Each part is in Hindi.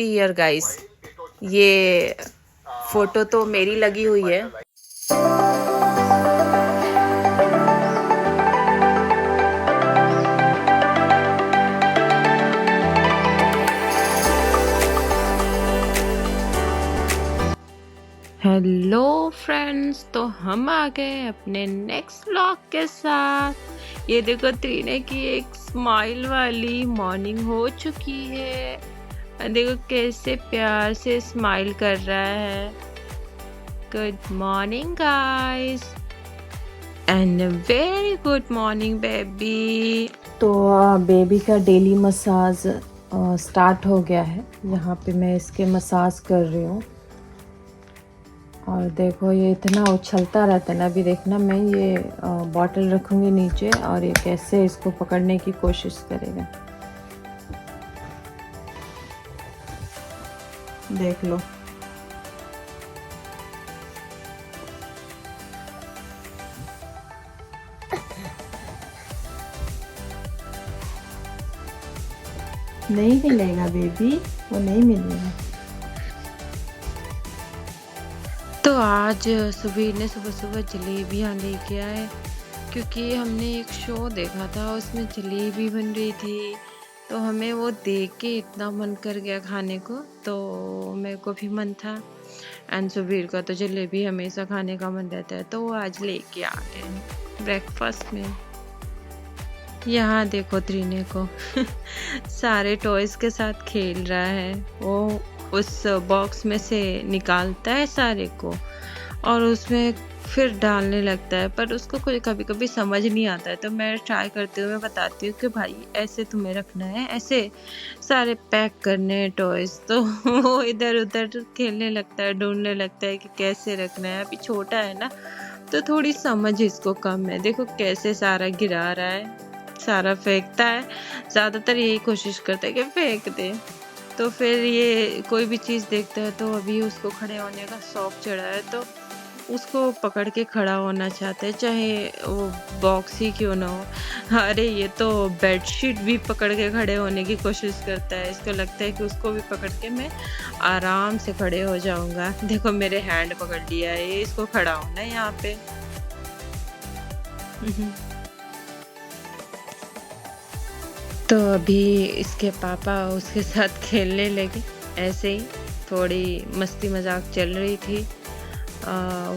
ईयर गाइस, ये फोटो तो मेरी लगी हुई है। हेलो फ्रेंड्स, तो हम आ गए अपने नेक्स्ट व्लॉग के साथ। ये देखो, त्रिने की एक स्माइल वाली मॉर्निंग हो चुकी है। देखो कैसे प्यार से स्माइल कर रहा है। Good morning guys and very good morning baby. तो बेबी का डेली मसाज स्टार्ट हो गया है। यहाँ पे मैं इसके मसाज कर रही हूँ और देखो ये इतना उछलता रहता है ना। अभी देखना, मैं ये बॉटल रखूँगी नीचे और ये कैसे इसको पकड़ने की कोशिश करेगा, देख लो। नहीं मिलेगा बेबी, वो नहीं मिलेगा। तो आज सुबीर ने सुबह सुबह जलेबियाँ लेके आए, क्योंकि हमने एक शो देखा था उसमें जलेबी बन रही थी, तो हमें वो देख के इतना मन कर गया खाने को, तो मेरे को भी मन था। एंड सुबीर का तो जलेबी हमेशा खाने का मन रहता है, तो वो आज लेके आ गए ब्रेकफास्ट में। यहाँ देखो त्रिने को सारे टॉयज के साथ खेल रहा है। वो उस बॉक्स में से निकालता है सारे को और उसमें फिर डालने लगता है, पर उसको कभी कभी समझ नहीं आता है, तो मैं ट्राई करती हूँ, मैं बताती हूँ कि भाई ऐसे तुम्हें रखना है, ऐसे सारे पैक करने हैं टॉयज। तो वो इधर उधर खेलने लगता है, ढूंढने लगता है कि कैसे रखना है। अभी छोटा है ना, तो थोड़ी समझ इसको कम है। देखो कैसे सारा गिरा रहा है, सारा फेंकता है। ज़्यादातर यही कोशिश करता है कि फेंक दे। तो फिर ये कोई भी चीज़ देखता है तो अभी उसको खड़े होने का शौक चढ़ा है, तो उसको पकड़ के खड़ा होना चाहता है, चाहे वो बॉक्स ही क्यों ना हो। अरे ये तो बेडशीट भी पकड़ के खड़े होने की कोशिश करता है। इसको लगता है कि उसको भी पकड़ के मैं आराम से खड़े हो जाऊंगा। देखो मेरे हैंड पकड़ लिया है, ये इसको खड़ा होना है यहाँ पे। तो अभी इसके पापा उसके साथ खेलने लगे, ऐसे ही थोड़ी मस्ती मजाक चल रही थी।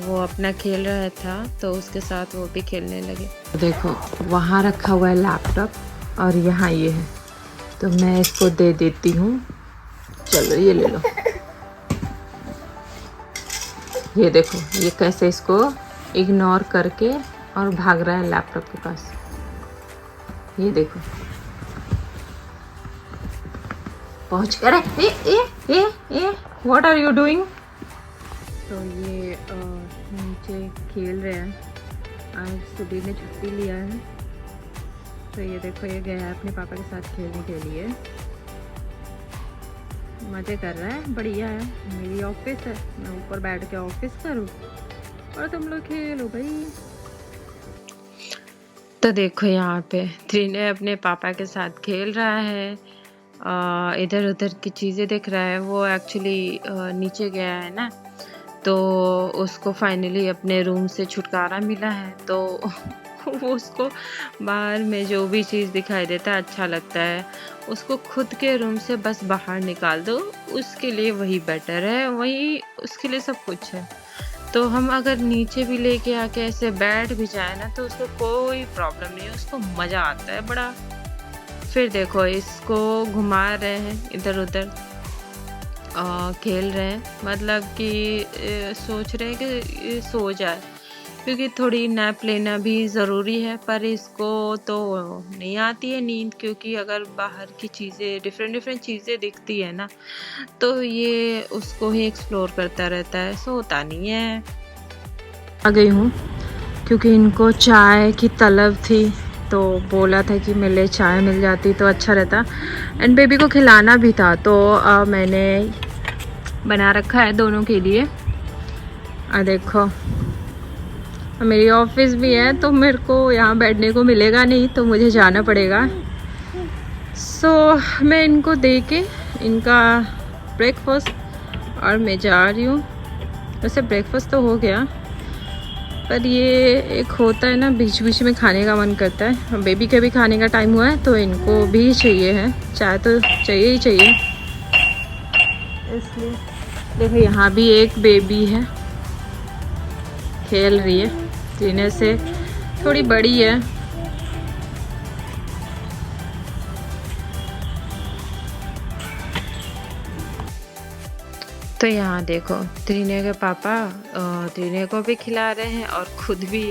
वो अपना खेल रहा था तो उसके साथ वो भी खेलने लगे। देखो वहाँ रखा हुआ है लैपटॉप और यहाँ ये है, तो मैं इसको दे देती हूँ। चलो ये ले लो। ये देखो ये कैसे इसको इग्नोर करके और भाग रहा है लैपटॉप के पास। ये देखो पहुंच कर। What are you doing? तो ये नीचे खेल रहे हैं। आज सुबीर ने छुट्टी लिया है, तो ये देखो ये गया है अपने पापा के साथ खेलने के लिए। मज़े कर रहा है, बढ़िया है। मेरी ऑफिस है, मैं ऊपर बैठ के ऑफिस करूँ और तुम लोग खेलो भाई। तो देखो यहाँ पे त्रिने अपने पापा के साथ खेल रहा है, इधर उधर की चीज़ें देख रहा है। वो एक्चुअली नीचे गया है ना, तो उसको फाइनली अपने रूम से छुटकारा मिला है, तो उसको बाहर में जो भी चीज़ दिखाई देता है अच्छा लगता है, उसको खुद के रूम से बस बाहर निकाल दो, उसके लिए वही बेटर है, वही उसके लिए सब कुछ है। तो हम अगर नीचे भी लेके आके ऐसे बैठ भी जाए ना, तो उसको कोई प्रॉब्लम नहीं है, उसको मज़ा आता है बड़ा। फिर देखो इसको घुमा रहे हैं इधर उधर, खेल रहे हैं, मतलब कि सोच रहे हैं कि सो जाए, क्योंकि थोड़ी नैप लेना भी ज़रूरी है। पर इसको तो नहीं आती है नींद, क्योंकि अगर बाहर की चीज़ें डिफरेंट चीज़ें दिखती है ना, तो ये उसको ही एक्सप्लोर करता रहता है, सोता नहीं है। आ गई हूँ क्योंकि इनको चाय की तलब थी, तो बोला था कि मेरे लिए चाय मिल जाती तो अच्छा रहता, एंड बेबी को खिलाना भी था, तो मैंने बना रखा है दोनों के लिए। देखो मेरी ऑफिस भी है, तो मेरे को यहाँ बैठने को मिलेगा नहीं, तो मुझे जाना पड़ेगा। सो मैं इनको दे के इनका ब्रेकफास्ट और मैं जा रही हूँ। वैसे ब्रेकफास्ट तो हो गया, पर ये एक होता है ना, बीच बीच में खाने का मन करता है। बेबी के भी खाने का टाइम हुआ है तो इनको भी चाहिए है, चाय तो चाहिए ही चाहिए, इसलिए। देखो यहाँ भी एक बेबी है, खेल रही है, जीने से थोड़ी बड़ी है। तो यहाँ देखो त्रिने के पापा त्रिने को भी खिला रहे हैं और खुद भी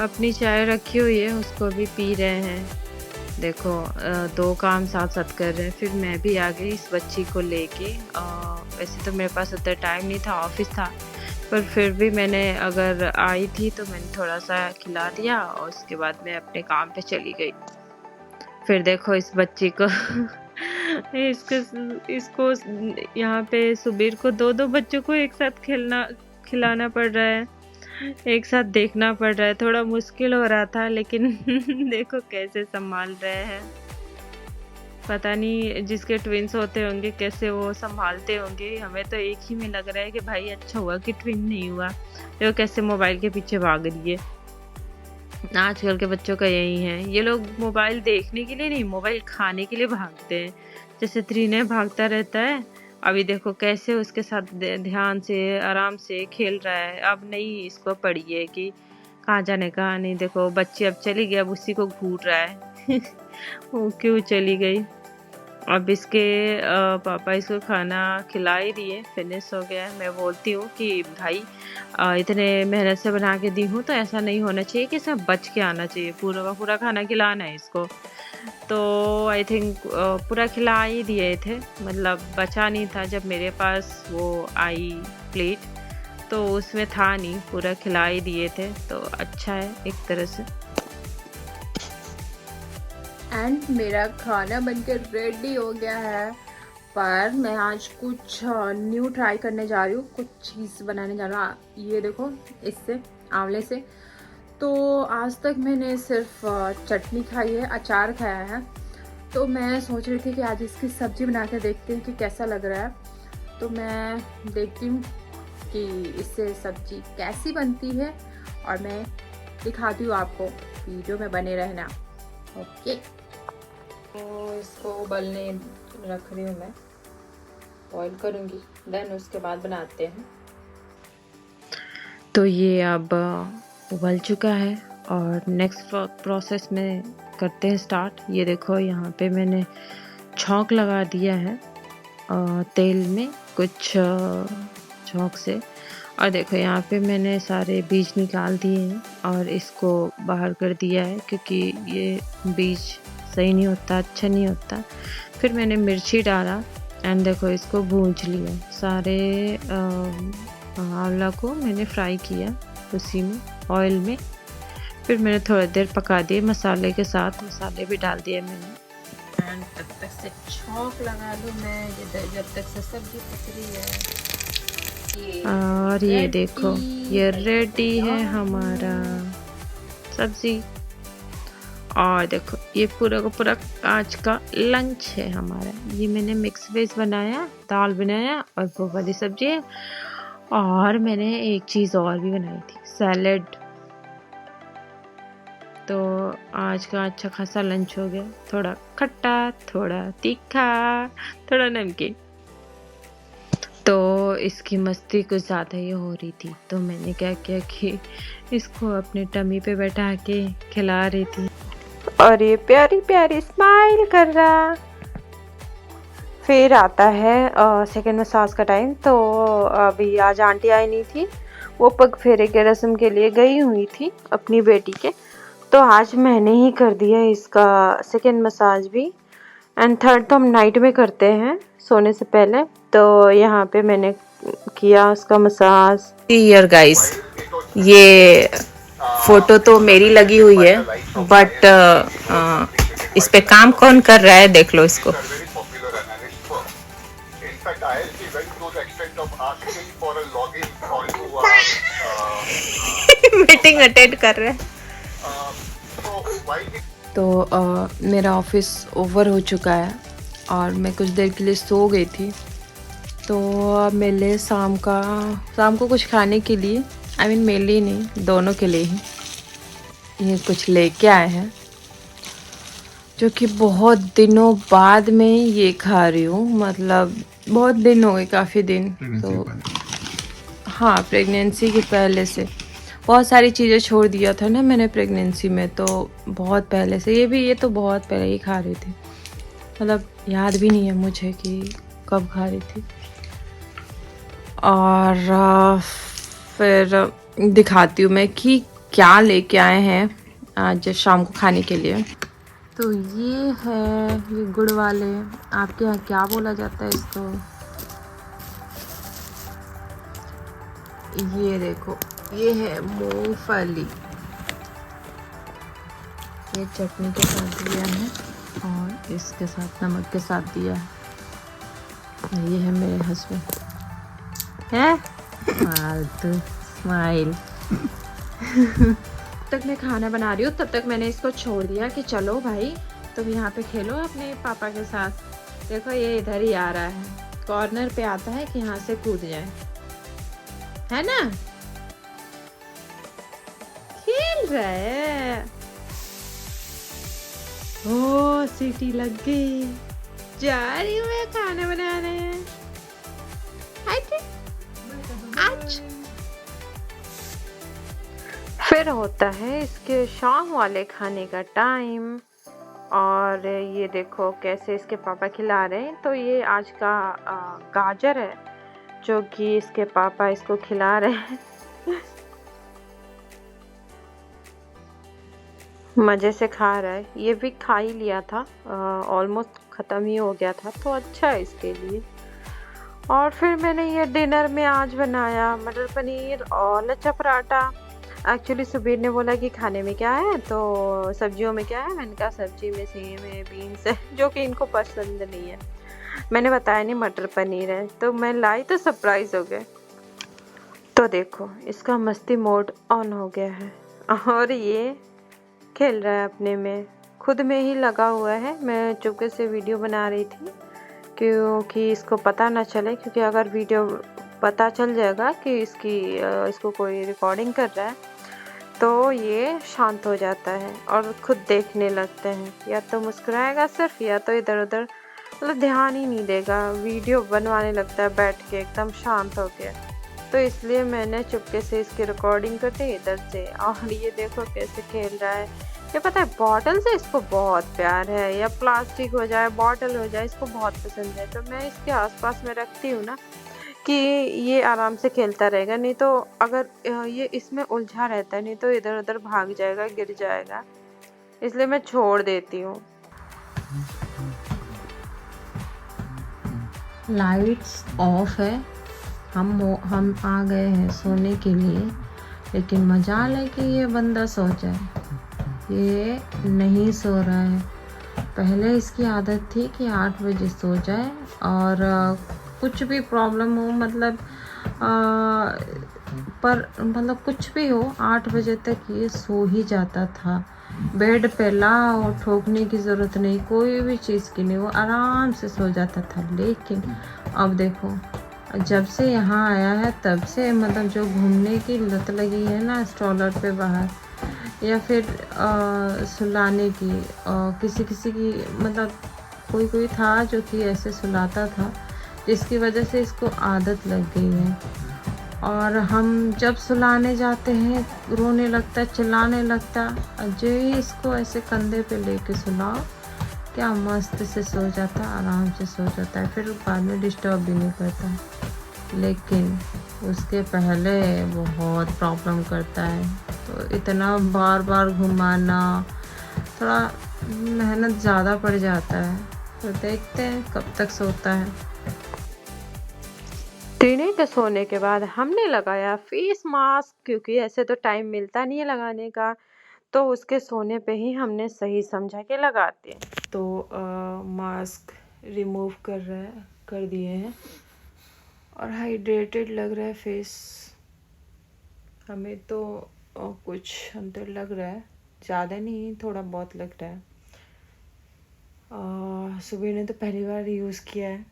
अपनी चाय रखी हुई है, उसको भी पी रहे हैं। देखो दो काम साथ साथ कर रहे हैं। फिर मैं भी आ गई इस बच्ची को लेके। वैसे तो मेरे पास उतना टाइम नहीं था, ऑफिस था, पर फिर भी मैंने अगर आई थी तो मैंने थोड़ा सा खिला दिया और उसके बाद मैं अपने काम पे चली गई। फिर देखो इस बच्ची को इसको यहाँ पे सुबीर को दो बच्चों को एक साथ खिलाना पड़ रहा है, एक साथ देखना पड़ रहा है। थोड़ा मुश्किल हो रहा था, लेकिन देखो कैसे संभाल रहे हैं। पता नहीं जिसके ट्विंस होते होंगे कैसे वो संभालते होंगे। हमें तो एक ही में लग रहा है कि भाई अच्छा हुआ कि ट्विन नहीं हुआ। देखो कैसे मोबाइल के पीछे भाग रही है। आजकल के बच्चों का यही है, ये लोग मोबाइल देखने के लिए नहीं, मोबाइल खाने के लिए भागते हैं। जैसे त्रिने भागता रहता है, अभी देखो कैसे उसके साथ ध्यान से आराम से खेल रहा है। अब नहीं इसको पड़ी है कि कहाँ जाने कहाँ नहीं। देखो बच्ची अब चली गई, अब उसी को घूर रहा है वो क्यों चली गई। अब इसके पापा इसको खाना खिला ही दिए, फिनिश हो गया। मैं बोलती हूँ कि भाई इतने मेहनत से बना के दी हूँ तो ऐसा नहीं होना चाहिए कि सब बच के आना चाहिए, पूरा का पूरा खाना खिलाना है इसको। तो आई थिंक पूरा खिला ही दिए थे, मतलब बचा नहीं था। जब मेरे पास वो आई प्लेट तो उसमें था नहीं, पूरा खिला ही दिए थे, तो अच्छा है एक तरह से। एंड मेरा खाना बनकर रेडी हो गया है, पर मैं आज कुछ न्यू ट्राई करने जा रही हूँ, कुछ चीज़ बनाने जा रहा हूँ। ये देखो इससे, आंवले से। तो आज तक मैंने सिर्फ चटनी खाई है, अचार खाया है। तो मैं सोच रही थी कि आज इसकी सब्ज़ी बना के देखते हैं कि कैसा लग रहा है। तो मैं देखती हूँ कि इससे सब्ज़ी कैसी बनती है और मैं दिखाती हूँ आपको, वीडियो में बने रहना। ओके, तो इसको उबलने रख रही हूँ मैं, बॉईल करूँगी, देन उसके बाद बनाते हैं। तो ये अब उबल चुका है और नेक्स्ट प्रोसेस में करते हैं स्टार्ट। ये देखो यहाँ पे मैंने छौंक लगा दिया है तेल में कुछ छौंक से, और देखो यहाँ पे मैंने सारे बीज निकाल दिए हैं और इसको बाहर कर दिया है, क्योंकि ये बीज सही नहीं होता, अच्छा नहीं होता। फिर मैंने मिर्ची डाला एंड देखो इसको भूंज लिया। सारे आंवला को मैंने फ्राई किया उसी में, ऑयल में। फिर मैंने थोड़ी देर पका दिए मसाले के साथ, मसाले भी डाल दिए मैंने। एंड तब तक से छौंक लगा लूँ मैं, जब तक से सब्जी पक रही है। और ये देखो ये रेडी है हमारा सब्जी। और देखो ये पूरा का पूरा आज का लंच है हमारा। ये मैंने मिक्स वेज बनाया, दाल बनाया और वो वाली सब्जी है। और मैंने एक चीज़ और भी बनाई थी, सैलेड। तो आज का अच्छा खासा लंच हो गया, थोड़ा खट्टा, थोड़ा तीखा, थोड़ा नमकीन। तो इसकी मस्ती कुछ ज़्यादा ही हो रही थी, तो मैंने क्या किया कि इसको अपने टमी पे बैठा के खिला रही थी और ये प्यारी प्यारी स्माइल कर रहा। फिर आता है सेकेंड मसाज का टाइम। तो अभी आज आंटी आई नहीं थी, वो पग फेरे के रस्म के लिए गई हुई थी अपनी बेटी के। तो आज मैंने ही कर दिया इसका सेकेंड मसाज भी। एंड थर्ड तो हम नाइट में करते हैं सोने से पहले। तो यहाँ पे मैंने किया उसका मसाज। यार गाइस, ये फोटो तो मेरी लगी हुई है, बट इस पे काम कौन कर रहा है देख लो इसको। मीटिंग अटेंड कर रहे हैं। तो मेरा ऑफिस ओवर हो चुका है और मैं कुछ देर के लिए सो गई थी। तो अब मिले शाम को कुछ खाने के लिए, मेरे लिए नहीं, दोनों के लिए ही ये कुछ लेके आए हैं, जो कि बहुत दिनों बाद में ये खा रही हूँ। मतलब बहुत दिन हो गए, काफ़ी दिन। तो हाँ, प्रेगनेंसी के पहले से बहुत सारी चीज़ें छोड़ दिया था ना मैंने प्रेगनेंसी में, तो बहुत पहले से ये तो बहुत पहले ही खा रही थी। मतलब याद भी नहीं है मुझे कि कब खा रही थी। और फिर दिखाती हूँ मैं कि क्या लेके आए हैं आज शाम को खाने के लिए। तो ये है, ये गुड़ वाले, आपके यहाँ क्या बोला जाता है इसको, ये देखो, ये है मूंगफली। ये चटनी के साथ दिया है और इसके साथ नमक के साथ दिया है। ये है मेरे हस्बैंड है फालतू स्माइल। तक मैं खाना बना रही हूँ, तब तक मैंने इसको छोड़ दिया कि चलो भाई तुम यहाँ पे खेलो अपने पापा के साथ। देखो ये इधर ही आ रहा है, कॉर्नर पे आता है कि यहाँ से कूद जाए, है ना, खेल रहा है। ओ सीटी लग गई, जा रही हूँ मैं खाना बनाने। आज फिर होता है इसके शाम वाले खाने का टाइम। और ये देखो कैसे इसके पापा खिला रहे हैं। तो ये आज का गाजर है जो कि इसके पापा इसको खिला रहे हैं। मज़े से खा रहा है। ये भी खा ही लिया था, ऑलमोस्ट ख़त्म ही हो गया था, तो अच्छा है इसके लिए। और फिर मैंने ये डिनर में आज बनाया मटर पनीर और लच्छा पराठा। एक्चुअली सुबीर ने बोला कि खाने में क्या है, तो सब्जियों में क्या है। मैंने कहा सब्जी में सेम है, बीन्स है, जो कि इनको पसंद नहीं है। मैंने बताया नहीं मटर पनीर है, तो मैं लाई तो सरप्राइज़ हो गए। तो देखो इसका मस्ती मोड ऑन हो गया है और ये खेल रहा है अपने में, खुद में ही लगा हुआ है। मैं चुपके से वीडियो बना रही थी क्योंकि इसको पता ना चले, क्योंकि अगर वीडियो पता चल जाएगा कि इसको कोई रिकॉर्डिंग कर रहा है तो ये शांत हो जाता है और खुद देखने लगते हैं। या तो मुस्कुराएगा सिर्फ, या तो इधर उधर मतलब ध्यान ही नहीं देगा, वीडियो बनवाने लगता है बैठ के एकदम शांत होके। तो इसलिए मैंने चुपके से इसकी रिकॉर्डिंग कर दी इधर से। और ये देखो कैसे खेल रहा है। ये पता है बॉटल से इसको बहुत प्यार है, या प्लास्टिक हो जाए बॉटल हो जाए, इसको बहुत पसंद है। तो मैं इसके आसपास में रखती हूँ ना कि ये आराम से खेलता रहेगा। नहीं तो अगर ये इसमें उलझा रहता है, नहीं तो इधर उधर भाग जाएगा, गिर जाएगा, इसलिए मैं छोड़ देती हूँ। लाइट्स ऑफ है, हम आ गए हैं सोने के लिए, लेकिन मजाल है कि ये बंदा सो जाए। ये नहीं सो रहा है। पहले इसकी आदत थी कि 8 बजे सो जाए, और कुछ भी प्रॉब्लम हो, मतलब कुछ भी हो, 8 बजे तक ये सो ही जाता था। बेड पे लाओ, ठोकने की ज़रूरत नहीं, कोई भी चीज़ की नहीं, वो आराम से सो जाता था। लेकिन अब देखो, जब से यहाँ आया है तब से मतलब जो घूमने की लत लगी है ना, स्ट्रॉलर पे बाहर, या फिर सुलाने की, किसी की मतलब कोई था जो कि ऐसे सुलाता था, जिसकी वजह से इसको आदत लग गई है। और हम जब सुलाने जाते हैं रोने लगता, चिल्लाने लगता। जो ही इसको ऐसे कंधे पे लेके सुलाओ, क्या मस्त से सो जाता, आराम से सो जाता है, फिर बाद में डिस्टर्ब भी नहीं करता। लेकिन उसके पहले बहुत प्रॉब्लम करता है, तो इतना बार बार घुमाना, थोड़ा मेहनत ज़्यादा पड़ जाता है। तो देखते हैं कब तक सोता है। टीने के सोने के बाद हमने लगाया फेस मास्क, क्योंकि ऐसे तो टाइम मिलता नहीं है लगाने का, तो उसके सोने पे ही हमने सही समझा के लगाते हैं। तो मास्क रिमूव कर दिए हैं, और हाइड्रेटेड लग रहा है फेस हमें तो। कुछ अंदर लग रहा है, ज़्यादा नहीं, थोड़ा बहुत लग रहा है। सुबह ने तो पहली बार यूज़ किया है।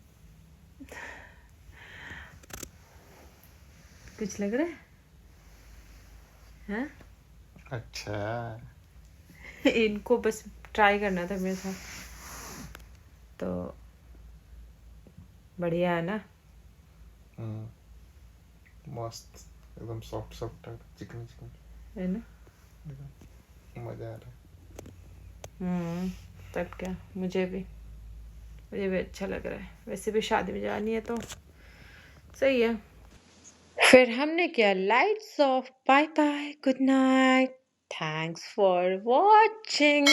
कुछ लग रहा है? हाँ? अच्छा। इनको बस ट्राई करना था मेरे साथ, तो बढ़िया है ना? मस्त एकदम सॉफ्ट सॉफ्ट चिकन चिकन है ना? मजा आ रहा है। तब क्या, मुझे भी अच्छा लग रहा है। वैसे भी शादी में जानी है तो सही है। फिर हमने किया lights off, bye bye, good night, thanks for watching.